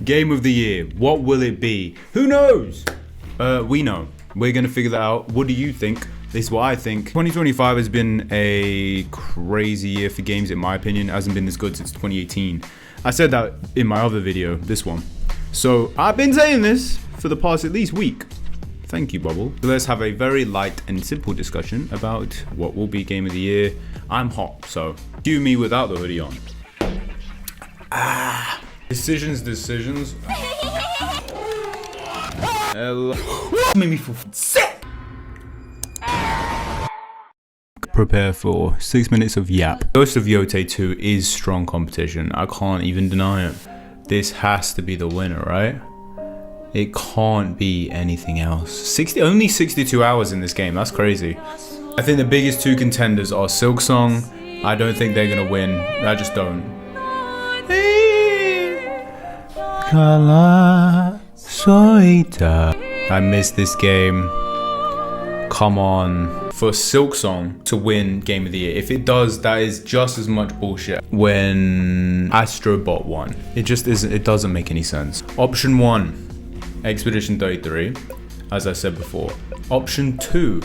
Game of the year. What will it be? Who knows? We know. We're gonna figure that out. What do you think? This is what I think. 2025 has been a crazy year for games, in my opinion. It hasn't been this good since 2018. I said that in my other video, this one. So I've been saying this for the past at least week. Thank you, Bubble. Let's have a very light and simple discussion about what will be Game of the Year. I'm hot, so cue me without the hoodie on. Decisions. Made me feel sick. Prepare for 6 minutes of yap. Ghost of Yotei 2 is strong competition. I can't even deny it. This has to be the winner, right? It can't be anything else. Only 62 hours in this game. That's crazy. I think the biggest two contenders are Silksong. I don't think they're gonna win. I just don't. I miss this game. Come on. For Silksong to win Game of the Year, if it does, that is just as much bullshit when Astrobot won. It just isn't. It doesn't make any sense. Option 1. Expedition 33, as I said before. Option 2,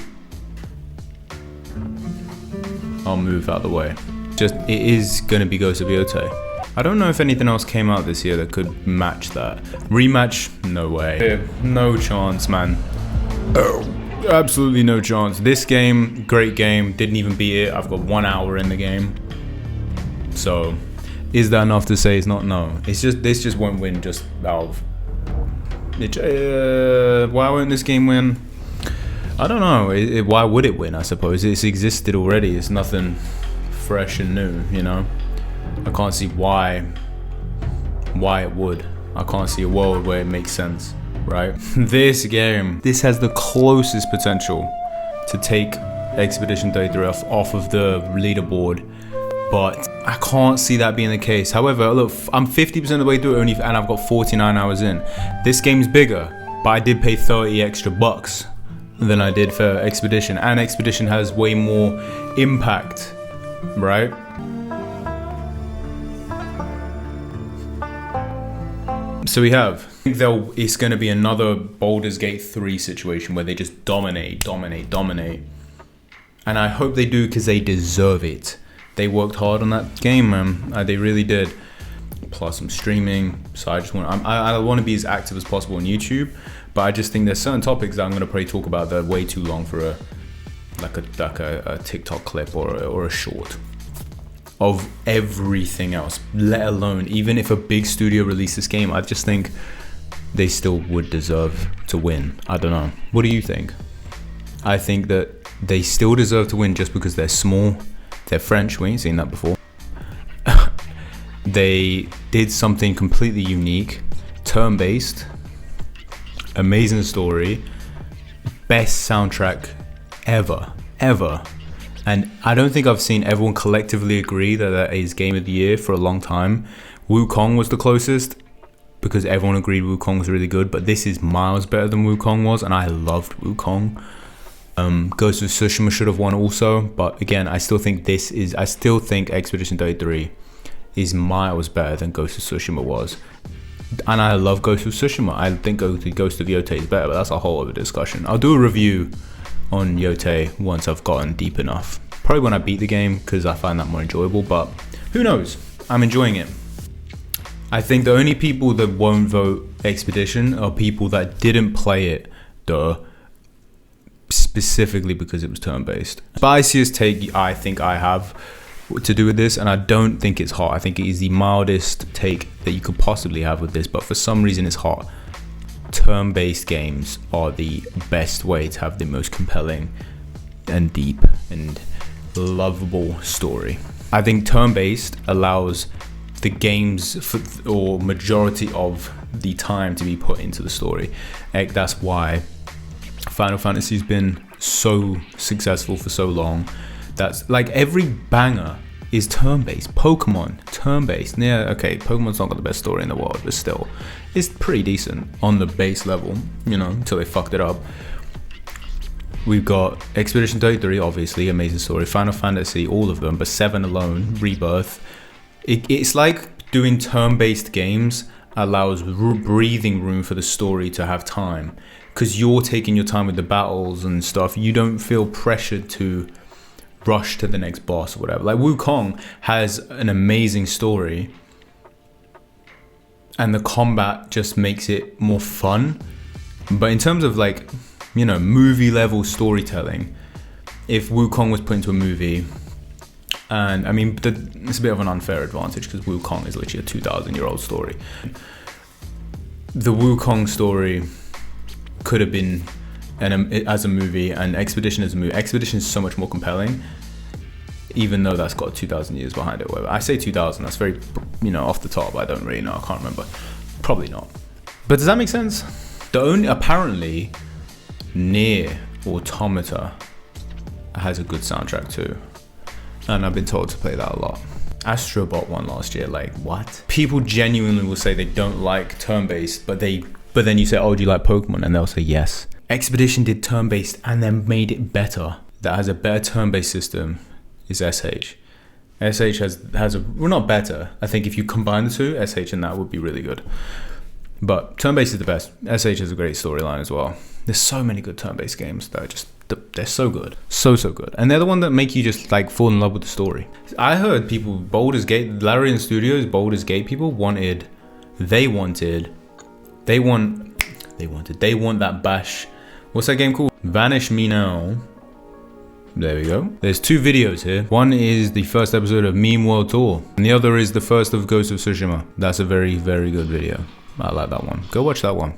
I'll move out the way. It is gonna be Ghost of Yotei. I don't know if anything else came out this year that could match that. Rematch? No way. No chance, man. Oh, absolutely no chance. This game, great game, didn't even beat it. I've got 1 hour in the game. So, is that enough to say it's not? No. It's just, this just won't win just out of... why won't this game win? I don't know. Why would it win? I suppose it's existed already. It's nothing fresh and new, you know. I can't see why it would. I can't see a world where it makes sense, right? This game, this has the closest potential to take Expedition 33 off of the leaderboard, but I can't see that being the case. However, look, I'm 50% of the way through only, and I've got 49 hours in. This game's bigger, but I did pay 30 extra bucks than I did for Expedition, and Expedition has way more impact, right? So we have, I think it's going to be another Baldur's Gate 3 situation where they just dominate. And I hope they do, because they deserve it. They worked hard on that game, man. They really did. Plus I'm streaming, so I just I want to be as active as possible on YouTube, but I just think there's certain topics that I'm going to probably talk about that are way too long for a TikTok clip or a short of everything else, let alone even if a big studio released this game. I just think they still would deserve to win. I don't know. What do you think? I think that they still deserve to win just because they're small. They're French, we ain't seen that before. They did something completely unique, turn-based, amazing story, best soundtrack ever. And I don't think I've seen everyone collectively agree that that is Game of the Year for a long time. Wukong was the closest, because everyone agreed Wukong was really good, but this is miles better than Wukong was, and I loved Wukong. Ghost of Tsushima should have won also, but again, I still think Expedition 33 is miles better than Ghost of Tsushima was. And I love Ghost of Tsushima. I think Ghost of Yotei is better, but that's a whole other discussion. I'll do a review on Yotei once I've gotten deep enough. Probably when I beat the game, because I find that more enjoyable, but who knows? I'm enjoying it. I think the only people that won't vote Expedition are people that didn't play it, specifically because it was turn-based. Spiciest take I think I have to do with this, and I don't think it's hot. I think it is the mildest take that you could possibly have with this, but for some reason it's hot. Turn-based games are the best way to have the most compelling and deep and lovable story. I think turn-based allows the games or majority of the time to be put into the story. That's why Final Fantasy's been so successful for so long. That's like every banger is turn-based. Pokemon, turn-based. Yeah, okay, Pokemon's not got the best story in the world, but still, it's pretty decent on the base level, you know, until they fucked it up. We've got Expedition 33, obviously, amazing story. Final Fantasy, all of them, but 7 alone, Rebirth. It's like doing turn-based games allows breathing room for the story to have time, because you're taking your time with the battles and stuff. You don't feel pressured to rush to the next boss or whatever. Like Wukong has an amazing story, and the combat just makes it more fun. But in terms of like, you know, movie level storytelling, if Wukong was put into a movie, and I mean, it's a bit of an unfair advantage because Wukong is literally a 2,000-year-old story. The Wukong story could have been as a movie, and Expedition as a movie. Expedition is so much more compelling, even though that's got 2,000 years behind it. Whatever. I say 2,000, that's very, you know, off the top. I don't really know. I can't remember. Probably not. But does that make sense? Apparently, Nier Automata has a good soundtrack too, and I've been told to play that a lot. Astrobot won last year. Like, what? People genuinely will say they don't like turn-based, but then you say, oh, do you like Pokemon? And they'll say yes. Expedition did turn-based and then made it better. That has a better turn-based system is SH. SH has a, well, not better. I think if you combine the two, SH and that would be really good. But turn-based is the best. SH has a great storyline as well. There's so many good turn-based games that are just, they're so good. So good. And they're the one that make you just like fall in love with the story. I heard people, Baldur's Gate, Larian Studios, Baldur's Gate people want that bash. What's that game called? Vanish Me Now. There we go. There's 2 videos here. One is the first episode of Meme World Tour, and the other is the first of Ghost of Tsushima. That's a very, very good video. I like that one. Go watch that one.